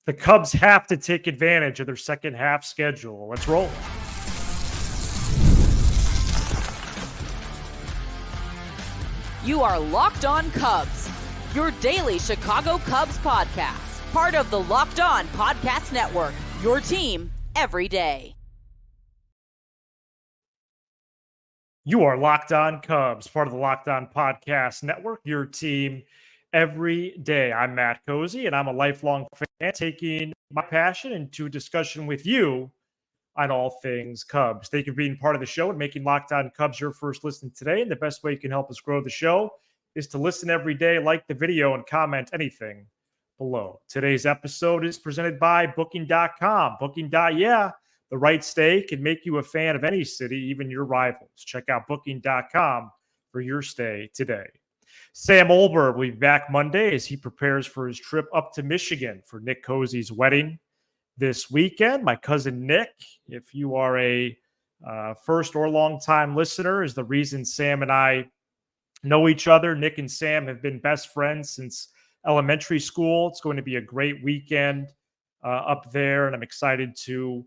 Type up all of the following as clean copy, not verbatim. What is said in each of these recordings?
The Cubs have to take advantage of their second half schedule. Let's roll. You are Locked On Cubs, your daily Chicago Cubs podcast, part of the Locked On Podcast Network, your team every day. You are Locked On Cubs, part of the Locked On Podcast Network, your team every day. I'm Matt Cozy, and I'm a lifelong fan taking my passion into discussion with you on all things Cubs. Thank you for being part of the show and making Locked On Cubs your first listen today. And the best way you can help us grow the show is to listen every day, like the video, and comment anything below. Today's episode is presented by Booking.com. Yeah, the right stay can make you a fan of any city, even your rivals. Check out Booking.com for your stay today. Sam Olberg will be back Monday as he prepares for his trip up to Michigan for Nick Cozy's wedding this weekend. My cousin Nick, if you are a first or long-time listener, is the reason Sam and I know each other. Nick and Sam have been best friends since elementary school. It's going to be a great weekend up there, and I'm excited to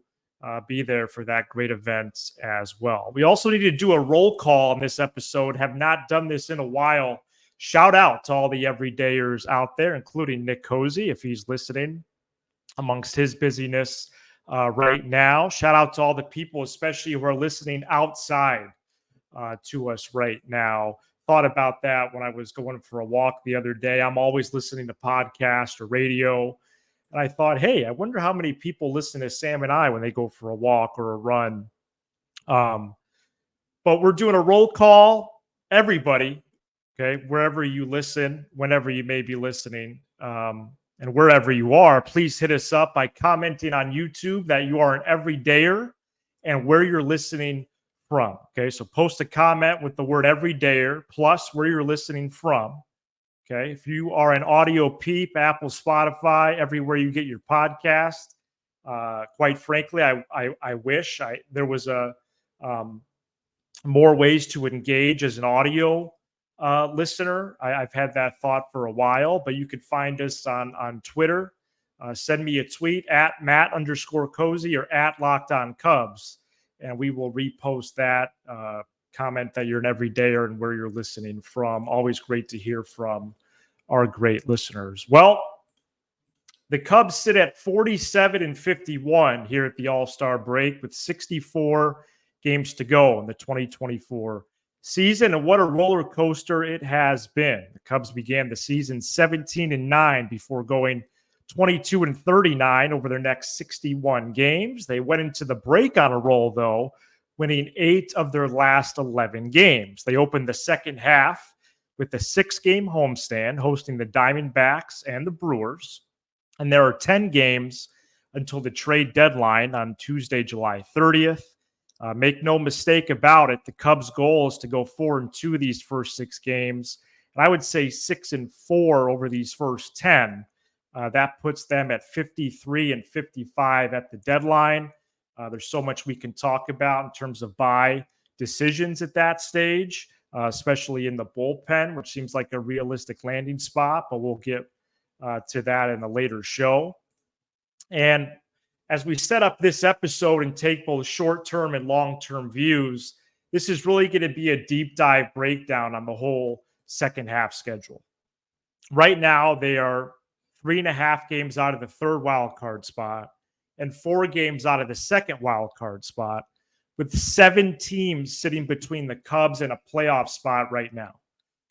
be there for that great event as well. We also need to do a roll call on this episode. Have not done this in a while. Shout out to all the everydayers out there, including Nick Cozy, if he's listening amongst his busyness right now. Shout out to all the people, especially who are listening outside to us right now. Thought about that when I was going for a walk the other day. I'm always listening to podcasts or radio. And I thought, hey, I wonder how many people listen to Sam and I when they go for a walk or a run. But we're doing a roll call. Everybody, okay, wherever you listen, whenever you may be listening, and wherever you are, please hit us up by commenting on YouTube that you are an everydayer and where you're listening from. Okay, so post a comment with the word everydayer plus where you're listening from. Okay, if you are an audio peep, Apple, Spotify, everywhere you get your podcast, quite frankly, I wish there was a more ways to engage as an audio listener. I've had that thought for a while, but you could find us on Twitter. Send me a tweet at Matt_Cozy or at Locked On Cubs, and we will repost that. Comment that you're an everydayer and where you're listening from. Always great to hear from our great listeners. Well, the Cubs sit at 47-51 here at the All-Star break with 64 games to go in the 2024 season. And what a roller coaster it has been. The Cubs began the season 17-9 before going 22-39 over their next 61 games. They went into the break on a roll, though, winning 8 of their last 11 games. They opened the second half with a 6-game homestand, hosting the Diamondbacks and the Brewers. And there are 10 games until the trade deadline on Tuesday, July 30th. Make no mistake about it, the Cubs' goal is to go 4-2 these first 6 games. And I would say 6-4 over these first 10. That puts them at 53-55 at the deadline. There's so much we can talk about in terms of buy decisions at that stage, especially in the bullpen, which seems like a realistic landing spot, but we'll get to that in a later show. And as we set up this episode and take both short-term and long-term views, this is really going to be a deep dive breakdown on the whole second half schedule. Right now, they are 3.5 games out of the third wild card spot and 4 games out of the second wild card spot, with 7 teams sitting between the Cubs and a playoff spot right now.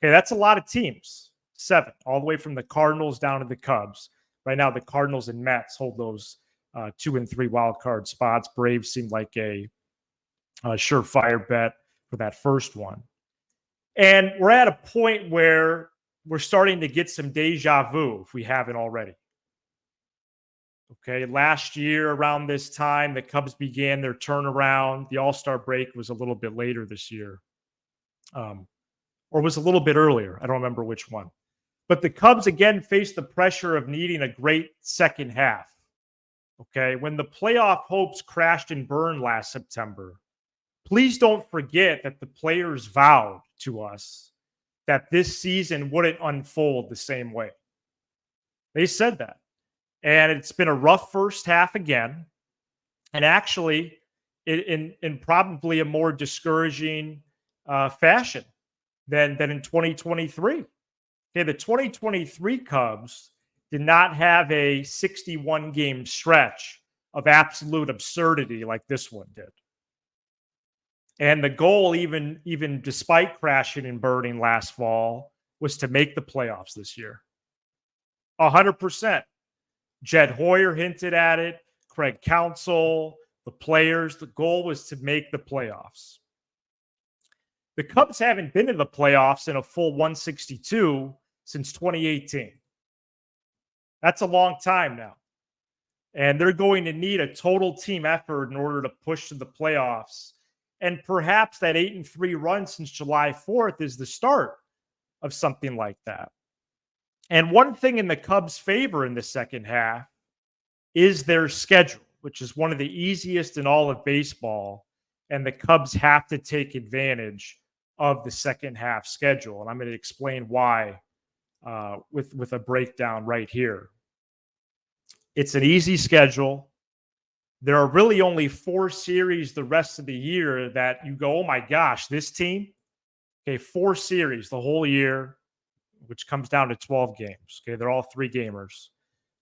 Okay, that's a lot of teams. 7, all the way from the Cardinals down to the Cubs. Right now, the Cardinals and Mets hold those 2 and 3 wild card spots. Braves seem like a surefire bet for that first one. And we're at a point where we're starting to get some deja vu if we haven't already. Okay, last year around this time, the Cubs began their turnaround. The All-Star break was a little bit later this year, or was a little bit earlier. I don't remember which one. But the Cubs again faced the pressure of needing a great second half. Okay, when the playoff hopes crashed and burned last September, please don't forget that the players vowed to us that this season wouldn't unfold the same way. They said that. And it's been a rough first half again. And actually, in probably a more discouraging fashion than in 2023. Okay, the 2023 Cubs did not have a 61 game stretch of absolute absurdity like this one did. And the goal, even despite crashing and burning last fall, was to make the playoffs this year. 100%. Jed Hoyer hinted at it, Craig Counsell, the players. The goal was to make the playoffs. The Cubs haven't been in the playoffs in a full 162 since 2018. That's a long time now. And they're going to need a total team effort in order to push to the playoffs. And perhaps that 8-3 run since July 4th is the start of something like that. And one thing in the Cubs' favor in the second half is their schedule, which is one of the easiest in all of baseball. And the Cubs have to take advantage of the second half schedule. And I'm going to explain why with a breakdown right here. It's an easy schedule. There are really only 4 series the rest of the year that you go, oh my gosh, this team. Okay, 4 series the whole year, which comes down to 12 games. Okay, they're all 3 gamers.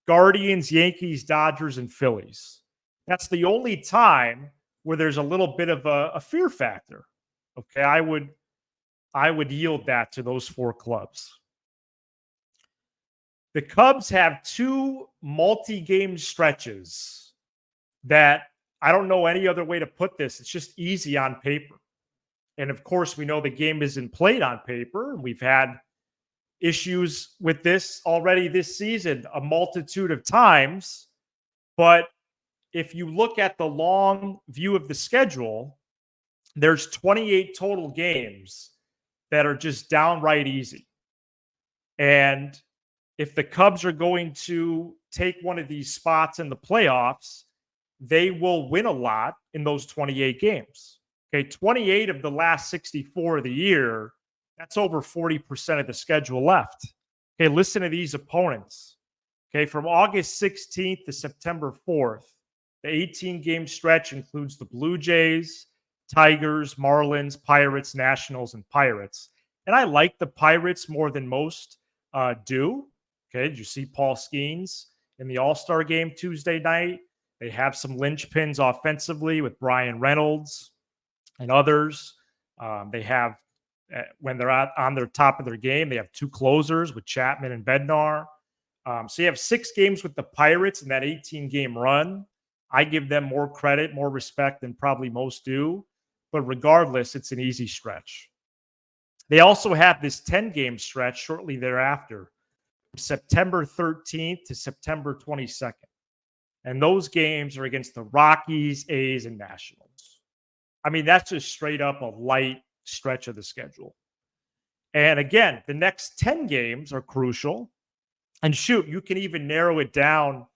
Guardians, Yankees, Dodgers, and Phillies. That's the only time where there's a little bit of a fear factor. Okay, I would yield that to those 4 clubs. The Cubs have 2 multi-game stretches that I don't know any other way to put this. It's just easy on paper. And of course, we know the game isn't played on paper. We've had issues with this already this season a multitude of times. But if you look at the long view of the schedule, there's 28 total games that are just downright easy. And if the Cubs are going to take one of these spots in the playoffs, they will win a lot in those 28 games. Okay, 28 of the last 64 of the year, that's over 40% of the schedule left. Okay, listen to these opponents. Okay, from August 16th to September 4th, the 18-game stretch includes the Blue Jays, Tigers, Marlins, Pirates, Nationals, and Pirates. And I like the Pirates more than most do. Okay, did you see Paul Skeens in the All-Star game Tuesday night? They have some linchpins offensively with Brian Reynolds and others. They have, when they're on their top of their game, they have 2 closers with Chapman and Bednar. So you have 6 games with the Pirates in that 18-game run. I give them more credit, more respect than probably most do. But regardless, it's an easy stretch. They also have this 10-game stretch shortly thereafter, September 13th to September 22nd. And those games are against the Rockies, A's, and Nationals. I mean, that's just straight up a light stretch of the schedule. And again, the next 10 games are crucial. And shoot, you can even narrow it down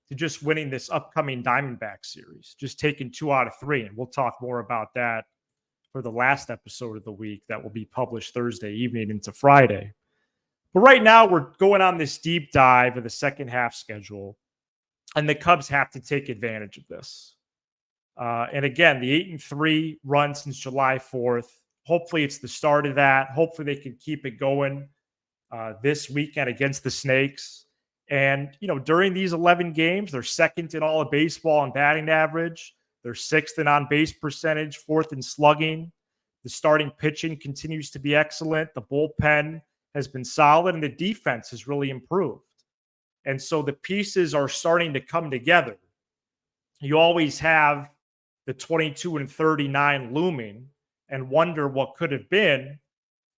to just winning this upcoming Diamondback series, just taking 2 out of 3. And we'll talk more about that for the last episode of the week that will be published Thursday evening into Friday. But right now, we're going on this deep dive of the second half schedule, and the Cubs have to take advantage of this. And again, the 8-3 run since July 4th, hopefully it's the start of that. Hopefully they can keep it going this weekend against the Snakes. And, you know, during these 11 games, they're second in all of baseball in batting average. They're 6th in on-base percentage, 4th in slugging. The starting pitching continues to be excellent. The bullpen has been solid, and the defense has really improved. And so the pieces are starting to come together. You always have the 22-39 looming and wonder what could have been.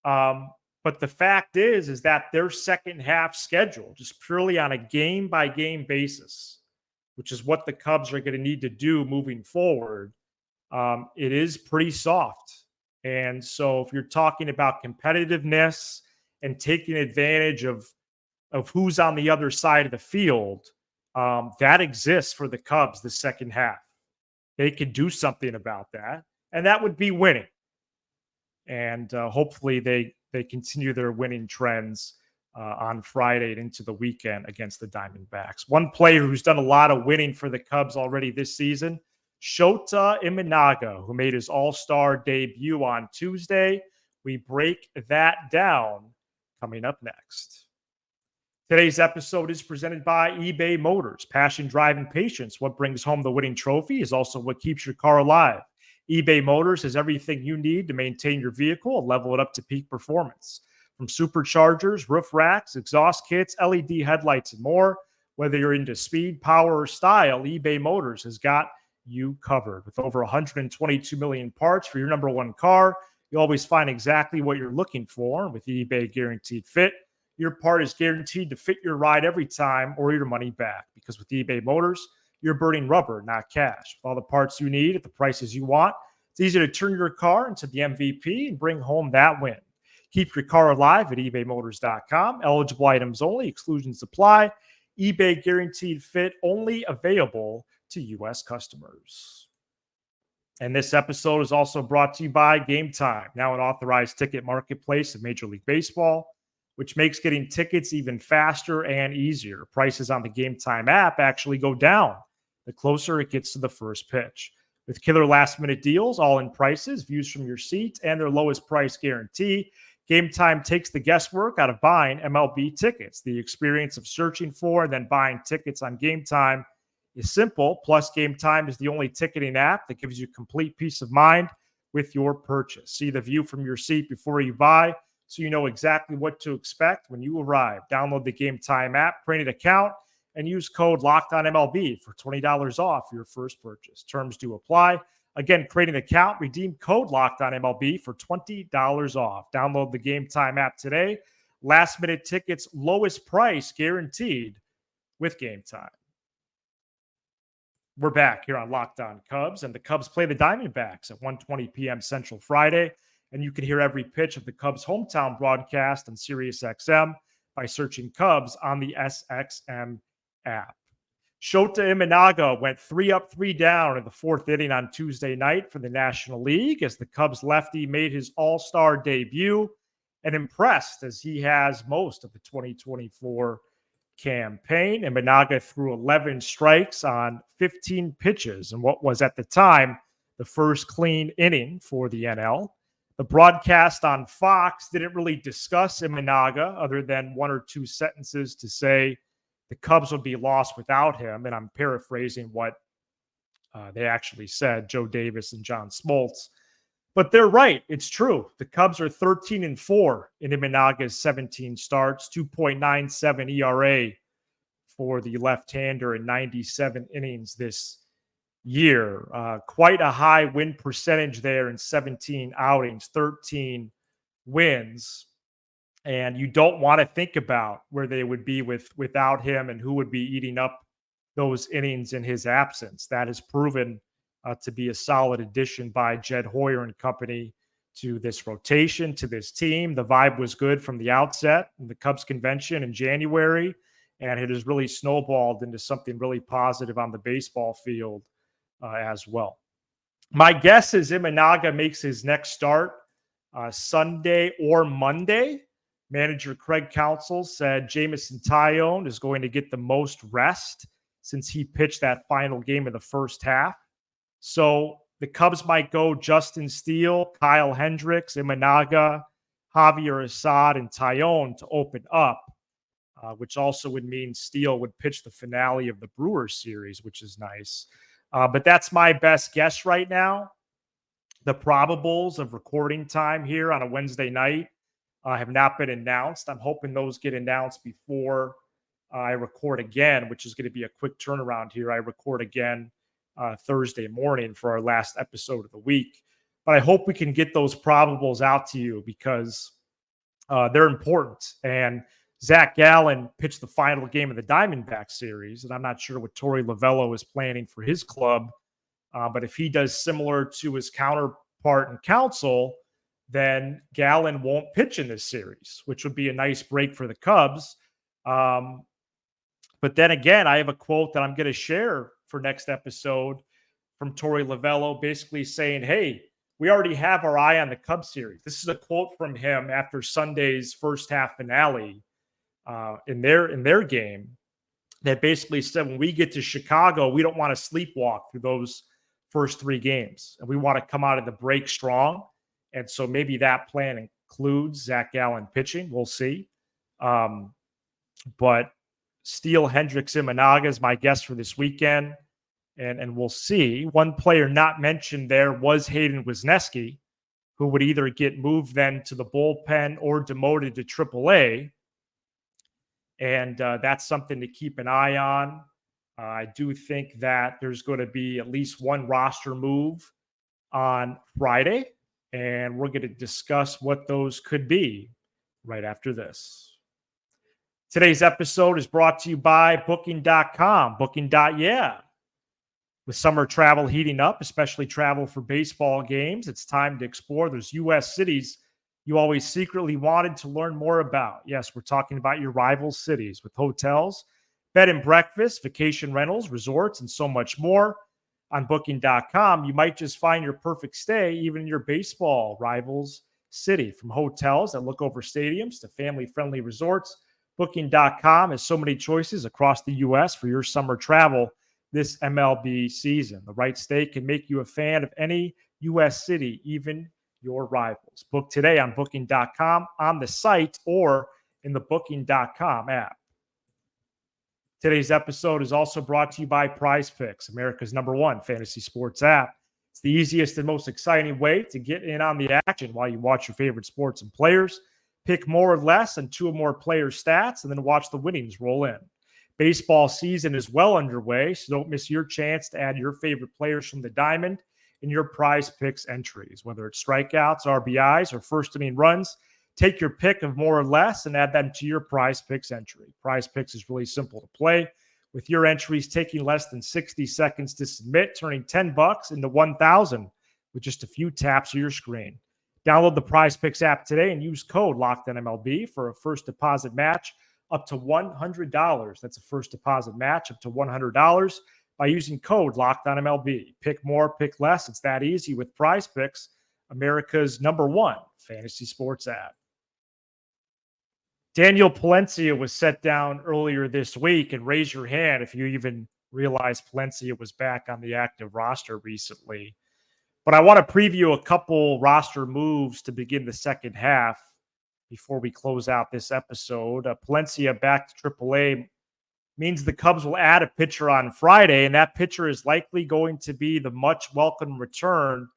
But the fact is that their second half schedule, just purely on a game-by-game basis, which is what the Cubs are going to need to do moving forward, it is pretty soft. And so if you're talking about competitiveness and taking advantage of who's on the other side of the field, that exists for the Cubs the second half. They could do something about that, and that would be winning. And hopefully they continue their winning trends on Friday and into the weekend against the Diamondbacks. One player who's done a lot of winning for the Cubs already this season, Shota Imanaga, who made his all-star debut on Tuesday. We break that down coming up next. Today's episode is presented by eBay Motors. Passion, drive, and patience. What brings home the winning trophy is also what keeps your car alive. eBay Motors has everything you need to maintain your vehicle and level it up to peak performance. From superchargers, roof racks, exhaust kits, LED headlights, and more. Whether you're into speed, power, or style, eBay Motors has got you covered. With over 122 million parts for your number one car, you always find exactly what you're looking for. With eBay Guaranteed Fit, your part is guaranteed to fit your ride every time or your money back. Because with eBay Motors, you're burning rubber, not cash. With all the parts you need at the prices you want, it's easy to turn your car into the MVP and bring home that win. Keep your car alive at ebaymotors.com. Eligible items only. Exclusions apply. eBay Guaranteed Fit only available to U.S. customers. And this episode is also brought to you by Game Time, now an authorized ticket marketplace of Major League Baseball, which makes getting tickets even faster and easier. Prices on the Game Time app actually go down the closer it gets to the first pitch. With killer last-minute deals, all-in prices, views from your seat, and their lowest price guarantee, Game Time takes the guesswork out of buying MLB tickets. The experience of searching for and then buying tickets on Game Time is simple. Plus, Game Time is the only ticketing app that gives you complete peace of mind with your purchase. See the view from your seat before you buy, so you know exactly what to expect when you arrive. Download the Game Time app, create an account, and use code LOCKEDONMLB for $20 off your first purchase. Terms do apply. Again, create an account, redeem code LOCKEDONMLB for $20 off. Download the Game Time app today. Last minute tickets, lowest price guaranteed with Game Time. We're back here on Locked On Cubs, and the Cubs play the Diamondbacks at 1:20 p.m. Central Friday. And you can hear every pitch of the Cubs' hometown broadcast on SiriusXM by searching Cubs on the SXM app. Shota Imanaga went 3 up, 3 down in the fourth inning on Tuesday night for the National League as the Cubs lefty made his all-star debut and impressed as he has most of the 2024 campaign. Imanaga threw 11 strikes on 15 pitches in what was at the time the first clean inning for the NL. The broadcast on Fox didn't really discuss Imanaga other than one or two sentences to say the Cubs would be lost without him. And I'm paraphrasing what they actually said, Joe Davis and John Smoltz. But they're right. It's true. The Cubs are 13-4 in Imanaga's 17 starts, 2.97 ERA for the left-hander in 97 innings this year. Quite a high win percentage there in 17 outings, 13 wins. And you don't want to think about where they would be without him and who would be eating up those innings in his absence. That has proven to be a solid addition by Jed Hoyer and company to this rotation, to this team. The vibe was good from the outset in the Cubs convention in January, and it has really snowballed into something really positive on the baseball field as well. My guess is Imanaga makes his next start Sunday or Monday. Manager Craig Counsell said Jamison Tyone is going to get the most rest since he pitched that final game of the first half. So the Cubs might go Justin Steele, Kyle Hendricks, Imanaga, Javier Assad, and Tyone to open up, which also would mean Steele would pitch the finale of the Brewers series, which is nice. But that's my best guess right now. The probables of recording time here on a Wednesday night have not been announced. I'm hoping those get announced before I record again, which is going to be a quick turnaround here. I record again Thursday morning for our last episode of the week. But I hope we can get those probables out to you because they're important. And Zach Gallen pitched the final game of the Diamondback series, and I'm not sure what Torey Lovello is planning for his club. But if he does similar to his counterpart in Counsell, then Gallen won't pitch in this series, which would be a nice break for the Cubs. But then again, I have a quote that I'm going to share for next episode from Torey Lovello, basically saying, hey, we already have our eye on the Cubs series. This is a quote from him after Sunday's first half finale, in their game that basically said when we get to Chicago, we don't want to sleepwalk through those first 3 games, and we want to come out of the break strong. And so maybe that plan includes Zach Gallen pitching. We'll see. But Steele, Hendricks, Imanaga is my guess for this weekend. And we'll see. One player not mentioned there was Hayden Wisniewski, who would either get moved then to the bullpen or demoted to AAA. And that's something to keep an eye on. I do think that there's going to be at least one roster move on Friday, and we're going to discuss what those could be right after this. Today's episode is brought to you by Booking.com. Booking.yeah. With summer travel heating up, especially travel for baseball games, it's time to explore those U.S. cities you always secretly wanted to learn more about. Yes, we're talking about your rival cities with hotels, bed and breakfast, vacation rentals, resorts, and so much more. On Booking.com, you might just find your perfect stay even in your baseball rivals city. From hotels that look over stadiums to family-friendly resorts, Booking.com has so many choices across the U.S. for your summer travel this MLB season. The right stay can make you a fan of any U.S. city, even your rivals. Book today on Booking.com, on the site, or in the Booking.com app. Today's episode is also brought to you by Prize Picks, America's #1 fantasy sports app. It's the easiest and most exciting way to get in on the action while you watch your favorite sports and players. Pick more or less on 2 or more players' stats, and then watch the winnings roll in. Baseball season is well underway, so don't miss your chance to add your favorite players from the diamond in your Prize Picks entries. Whether it's strikeouts, RBIs, or first-inning runs, take your pick of more or less and add them to your Prize Picks entry. Prize Picks is really simple to play, with your entries taking less than 60 seconds to submit, turning $10 into $1,000 with just a few taps of your screen. Download the Prize Picks app today and use code LOCKEDONMLB for a first deposit match up to $100. That's a first deposit match up to $100 by using code LOCKEDONMLB. Pick more, pick less. It's that easy with Prize Picks, America's #1 fantasy sports app. Daniel Palencia was set down earlier this week, and raise your hand if you even realized Palencia was back on the active roster recently. But I want to preview a couple roster moves to begin the second half before we close out this episode. Palencia back to AAA means the Cubs will add a pitcher on Friday, and that pitcher is likely going to be the much welcome return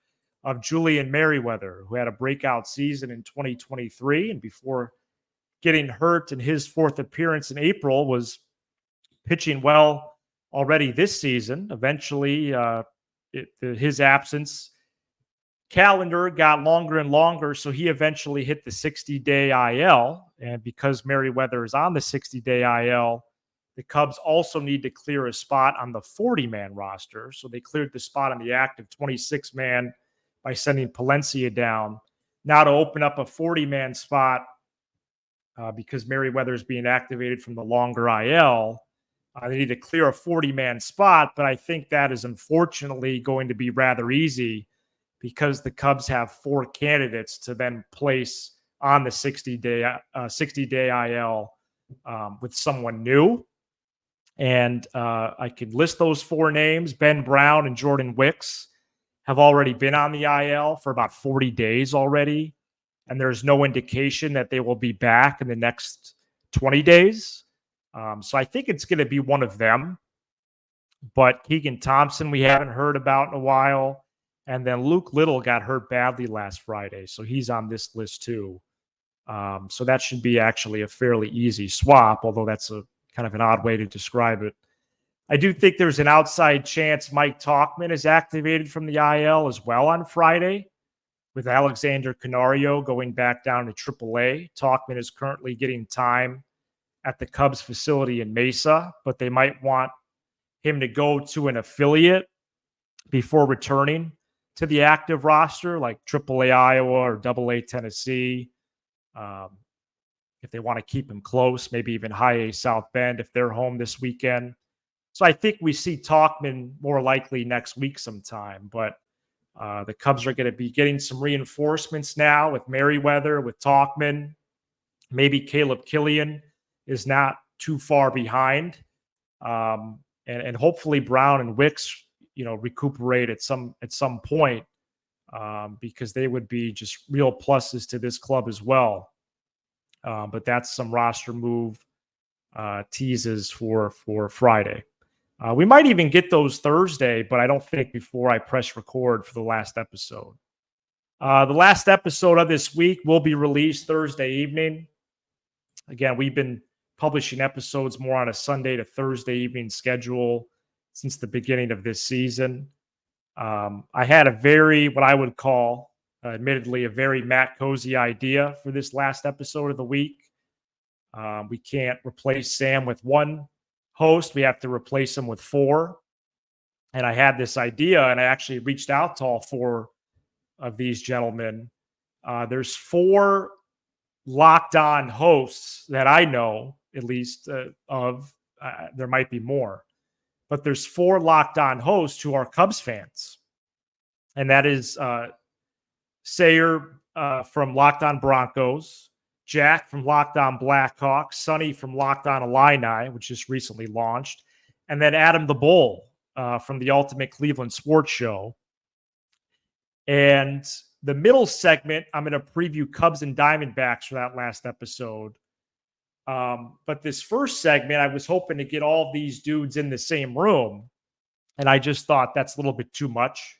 of Julian Merryweather, who had a breakout season in 2023, and before getting hurt in his 4th appearance in April was pitching well already this season. Eventually, his absence calendar got longer and longer, so he eventually hit the 60-day IL. And because Merryweather is on the 60-day IL, the Cubs also need to clear a spot on the 40-man roster. So they cleared the spot on the active 26-man by sending Palencia down. Now to open up a 40-man spot because Merryweather is being activated from the longer IL, they need to clear a 40-man spot, but I think that is unfortunately going to be rather easy because the Cubs have 4 candidates to then place on the 60-day IL with someone new. And I could list those 4 names. Ben Brown and Jordan Wicks have already been on the IL for about 40 days already, and there's no indication that they will be back in the next 20 days. So I think it's going to be one of them. But Keegan Thompson we haven't heard about in a while. And then Luke Little got hurt badly last Friday, so he's on this list too. So that should be actually a fairly easy swap, although that's a kind of an odd way to describe it. I do think there's an outside chance Mike Tauchman is activated from the IL as well on Friday, with Alexander Canario going back down to AAA. Tauchman is currently getting time at the Cubs facility in Mesa, but they might want him to go to an affiliate before returning to the active roster, like AAA Iowa or AA Tennessee. If they want to keep him close, maybe even High A South Bend if they're home this weekend. So I think we see Tauchman more likely next week sometime, but the Cubs are going to be getting some reinforcements now with Merryweather, with Tauchman. Maybe Caleb Killian is not too far behind. And hopefully Brown and Wicks, recuperate at some point, because they would be just real pluses to this club as well. But that's some roster move teases for Friday. We might even get those Thursday, but I don't think before I press record for the last episode. The last episode of this week will be released Thursday evening. Again, we've been publishing episodes more on a Sunday to Thursday evening schedule since the beginning of this season. I had what I would call, admittedly, a very Matt Cozy idea for this last episode of the week. We can't replace Sam with one host. We have to replace him with four. And I had this idea, and I actually reached out to all four of these gentlemen. There's four Locked On hosts that I know, at least of. There might be more, but there's four Locked On hosts who are Cubs fans. And that is Sayer from Locked On Broncos, Jack from Locked On Blackhawks, Sonny from Locked On Illini, which just recently launched, and then Adam the Bull from the Ultimate Cleveland Sports Show. And the middle segment, I'm going to preview Cubs and Diamondbacks for that last episode. But this first segment, I was hoping to get all of these dudes in the same room. And I just thought that's a little bit too much,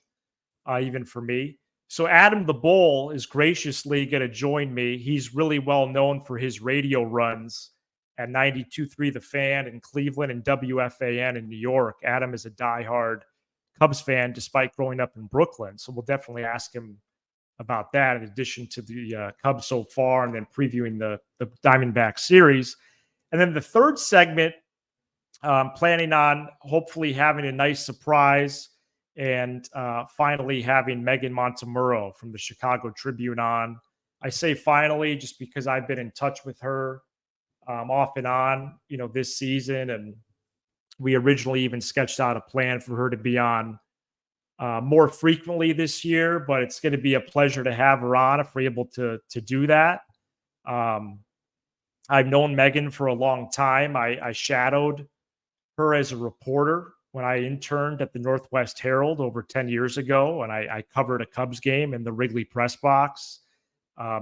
even for me. So Adam the Bull is graciously going to join me. He's really well known for his radio runs at 92.3 The Fan in Cleveland and WFAN in New York. Adam is a diehard Cubs fan despite growing up in Brooklyn. So we'll definitely ask him about that in addition to the Cubs so far and then previewing the Diamondback series. And then the third segment, planning on hopefully having a nice surprise and finally having Megan Montemurro from the Chicago Tribune on. I say finally just because I've been in touch with her off and on, this season. And we originally even sketched out a plan for her to be on more frequently this year, but it's going to be a pleasure to have her on if we're able to do that. I've known Megan for a long time. I shadowed her as a reporter when I interned at the Northwest Herald over 10 years ago, and I covered a Cubs game in the Wrigley press box.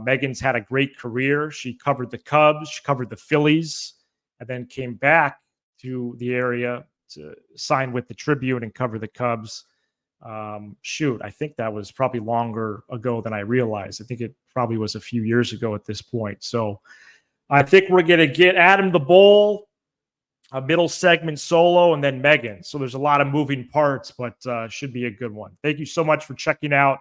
Megan's had a great career. She covered the Cubs, she covered the Phillies, and then came back to the area to sign with the Tribune and cover the Cubs. I think that was probably longer ago than I realized. I think it probably was a few years ago at this point. So I think we're going to get Adam the Bull, a middle segment solo, and then Megan. So there's a lot of moving parts, but should be a good one. Thank you so much for checking out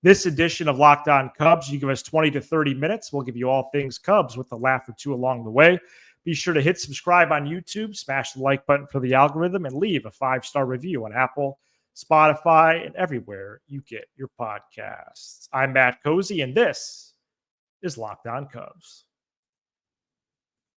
this edition of Locked On Cubs. You give us 20 to 30 minutes. We'll give you all things Cubs with a laugh or two along the way. Be sure to hit subscribe on YouTube, smash the like button for the algorithm, and leave a 5-star review on Apple, Spotify, and everywhere you get your podcasts. I'm Matt Cozy, and this is Locked On Cubs.